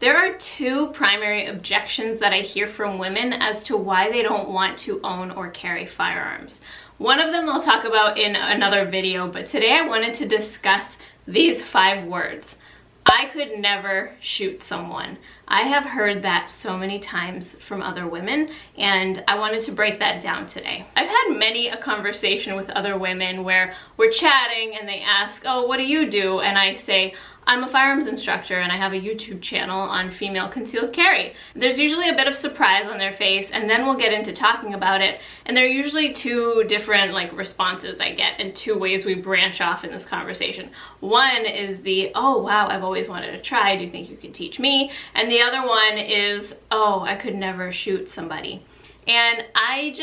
There are two primary objections that I hear from women as to why they don't want to own or carry firearms. One of them I'll talk about in another video, but today I wanted to discuss these 5 words. I could never shoot someone. I have heard that so many times from other women, and I wanted to break that down today. I've had many a conversation with other women where we're chatting and they ask, oh, what do you do? And I say, I'm a firearms instructor and I have a YouTube channel on female concealed carry. There's usually a bit of surprise on their face, and then we'll get into talking about it. And there are usually 2 different responses I get, and 2 ways we branch off in this conversation. One is the, oh wow, I've always wanted to try, do you think you could teach me? And the other one is, oh, I could never shoot somebody. And I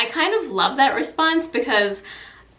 kind of love that response because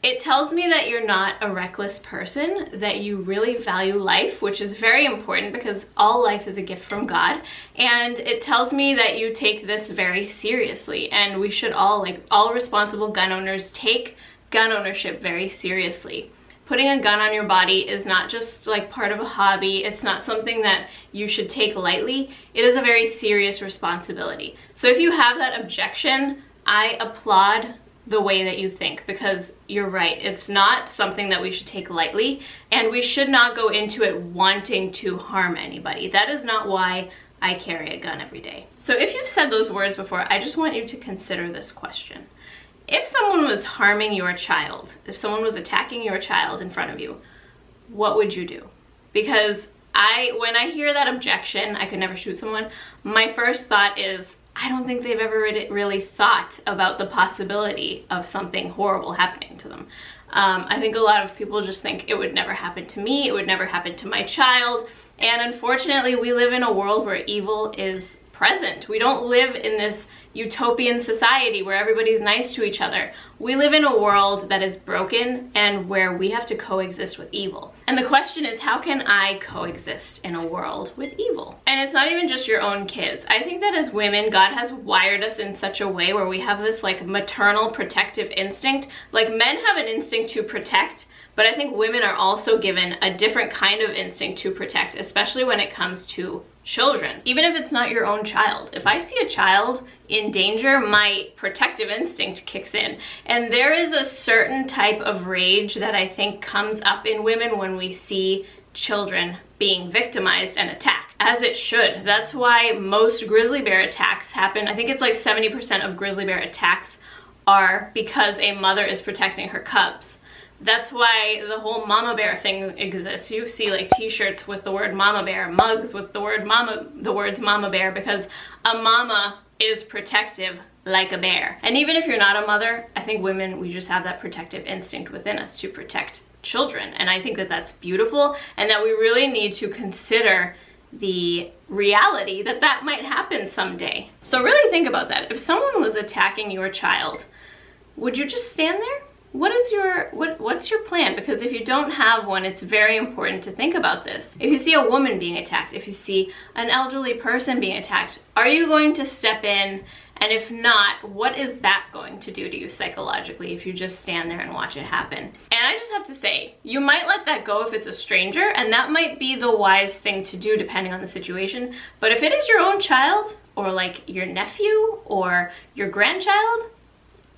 it tells me that you're not a reckless person, that you really value life, which is very important because all life is a gift from God. And it tells me that you take this very seriously, and we should all responsible gun owners, take gun ownership very seriously. Putting a gun on your body is not just part of a hobby. It's not something that you should take lightly. It is a very serious responsibility. So if you have that objection, I applaud the way that you think, because you're right. It's not something that we should take lightly, and we should not go into it wanting to harm anybody. That is not why I carry a gun every day. So if you've said those words before, I just want you to consider this question. If someone was harming your child, if someone was attacking your child in front of you, what would you do? Because when I hear that objection, I could never shoot someone, my first thought is, I don't think they've ever really thought about the possibility of something horrible happening to them. I think a lot of people just think it would never happen to me, it would never happen to my child, and unfortunately we live in a world where evil is present. We don't live in this utopian society where everybody's nice to each other. We live in a world that is broken and where we have to coexist with evil. And the question is, how can I coexist in a world with evil? And it's not even just your own kids. I think that as women, God has wired us in such a way where we have this maternal protective instinct. Men have an instinct to protect, but I think women are also given a different kind of instinct to protect, especially when it comes to children. Even if it's not your own child. If I see a child in danger, my protective instinct kicks in. And there is a certain type of rage that I think comes up in women when we see children being victimized and attacked, as it should. That's why most grizzly bear attacks happen. I think it's 70% of grizzly bear attacks are because a mother is protecting her cubs. That's why the whole mama bear thing exists. You see t-shirts with the word mama bear, mugs with the words mama bear, because a mama is protective like a bear. And even if you're not a mother, I think women, we just have that protective instinct within us to protect children. And I think that that's beautiful, and that we really need to consider the reality that that might happen someday. So really think about that. If someone was attacking your child, would you just stand there? What's your plan? Because if you don't have one, it's very important to think about this. If you see a woman being attacked, if you see an elderly person being attacked, are you going to step in? And if not, what is that going to do to you psychologically if you just stand there and watch it happen? And I just have to say, you might let that go if it's a stranger, and that might be the wise thing to do depending on the situation. But if it is your own child, or your nephew, or your grandchild,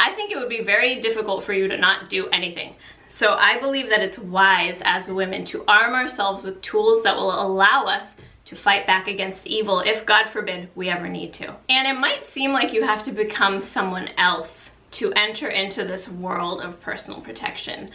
I think it would be very difficult for you to not do anything. So I believe that it's wise as women to arm ourselves with tools that will allow us to fight back against evil if, God forbid, we ever need to. And it might seem like you have to become someone else to enter into this world of personal protection.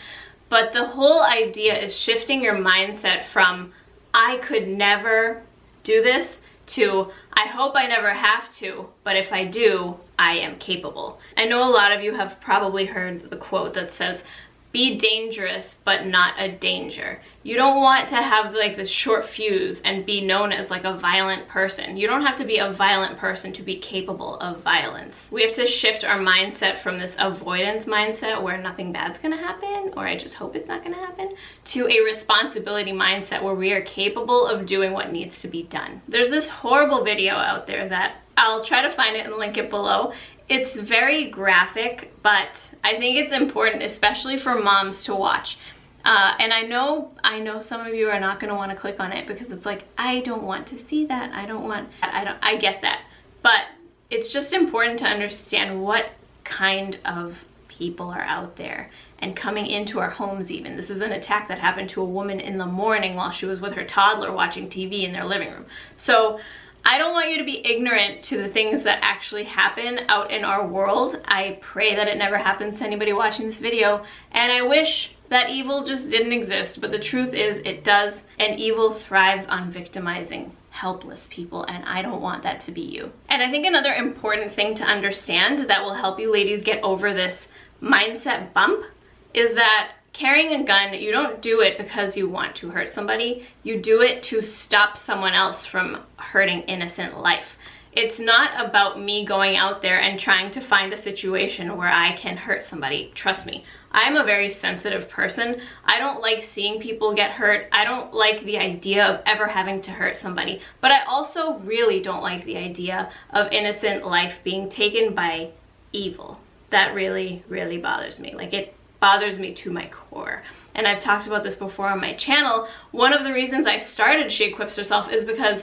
But the whole idea is shifting your mindset from, I could never do this, to, I hope I never have to, but if I do, I am capable. I know a lot of you have probably heard the quote that says, be dangerous, but not a danger. You don't want to have this short fuse and be known as a violent person. You don't have to be a violent person to be capable of violence. We have to shift our mindset from this avoidance mindset where nothing bad's gonna happen, or I just hope it's not gonna happen, to a responsibility mindset where we are capable of doing what needs to be done. There's this horrible video out there that I'll try to find it and link it below. It's very graphic, but I think it's important, especially for moms, to watch. And I know some of you are not going to want to click on it because it's like, I don't want to see that. I get that. But it's just important to understand what kind of people are out there and coming into our homes even. This is an attack that happened to a woman in the morning while she was with her toddler watching TV in their living room. So I don't want you to be ignorant to the things that actually happen out in our world. I pray that it never happens to anybody watching this video, and I wish that evil just didn't exist, but the truth is it does, and evil thrives on victimizing helpless people, and I don't want that to be you. And I think another important thing to understand that will help you ladies get over this mindset bump is that carrying a gun, you don't do it because you want to hurt somebody. You do it to stop someone else from hurting innocent life. It's not about me going out there and trying to find a situation where I can hurt somebody. Trust me, I'm a very sensitive person. I don't like seeing people get hurt. I don't like the idea of ever having to hurt somebody. But I also really don't like the idea of innocent life being taken by evil. That really, really bothers me. Like, it bothers me to my core. And I've talked about this before on my channel. One of the reasons I started She Equips Herself is because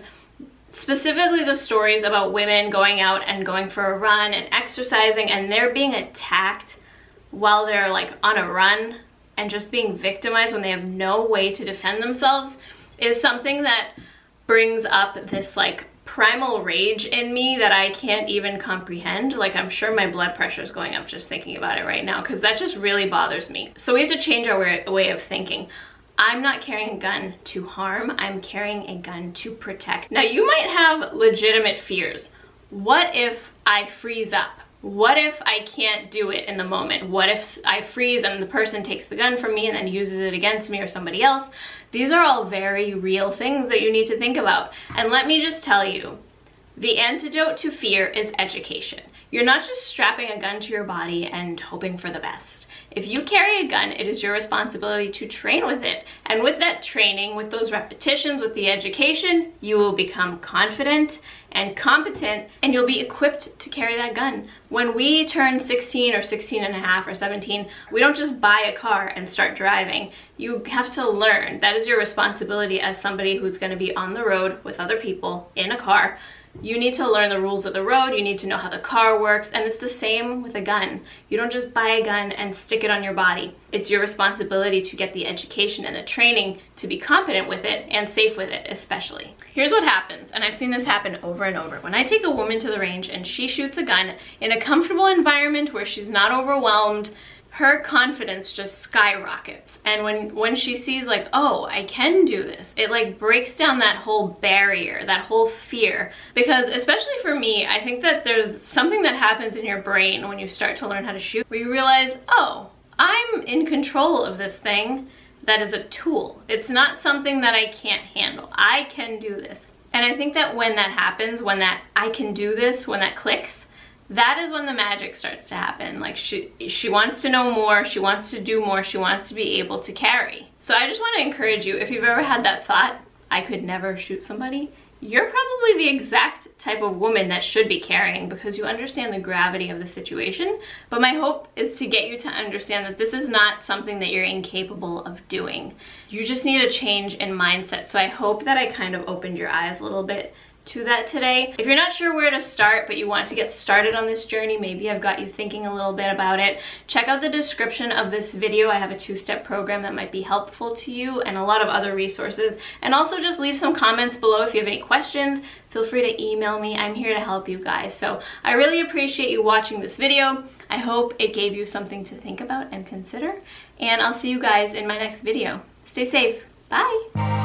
specifically the stories about women going out and going for a run and exercising, and they're being attacked while they're like on a run and just being victimized when they have no way to defend themselves, is something that brings up this like primal rage in me that I can't even comprehend. Like, I'm sure my blood pressure is going up just thinking about it right now, because that just really bothers me. So we have to change our way of thinking. I'm not carrying a gun to harm, I'm carrying a gun to protect. Now, you might have legitimate fears. What if I freeze up? What if I can't do it in the moment? What if I freeze and the person takes the gun from me and then uses it against me or somebody else? These are all very real things that you need to think about. And let me just tell you, the antidote to fear is education. You're not just strapping a gun to your body and hoping for the best. If you carry a gun, it is your responsibility to train with it. And with that training, with those repetitions, with the education, you will become confident and competent, and you'll be equipped to carry that gun. When we turn 16 or 16 and a half or 17, we don't just buy a car and start driving. You have to learn. That is your responsibility as somebody who's going to be on the road with other people in a car. You need to learn the rules of the road, you need to know how the car works, and it's the same with a gun. You don't just buy a gun and stick it on your body. It's your responsibility to get the education and the training to be competent with it and safe with it, especially. Here's what happens, and I've seen this happen over and over. When I take a woman to the range and she shoots a gun in a comfortable environment where she's not overwhelmed, her confidence just skyrockets. And when she sees like, oh, I can do this, it like breaks down that whole barrier, that whole fear. Because especially for me, I think that there's something that happens in your brain when you start to learn how to shoot, where you realize, oh, I'm in control of this thing that is a tool. It's not something that I can't handle. I can do this. And I think that when that happens, when that I can do this, when that clicks, that is when the magic starts to happen. Like, she wants to know more, she wants to do more, she wants to be able to carry. So I just want to encourage you, if you've ever had that thought, I could never shoot somebody, you're probably the exact type of woman that should be carrying, because you understand the gravity of the situation. But my hope is to get you to understand that this is not something that you're incapable of doing. You just need a change in mindset. So I hope that I kind of opened your eyes a little bit to that today. If you're not sure where to start, but you want to get started on this journey, maybe I've got you thinking a little bit about it, check out the description of this video. I have a 2-step program that might be helpful to you and a lot of other resources. And also just leave some comments below if you have any questions. Feel free to email me. I'm here to help you guys. So I really appreciate you watching this video. I hope it gave you something to think about and consider. And I'll see you guys in my next video. Stay safe. Bye.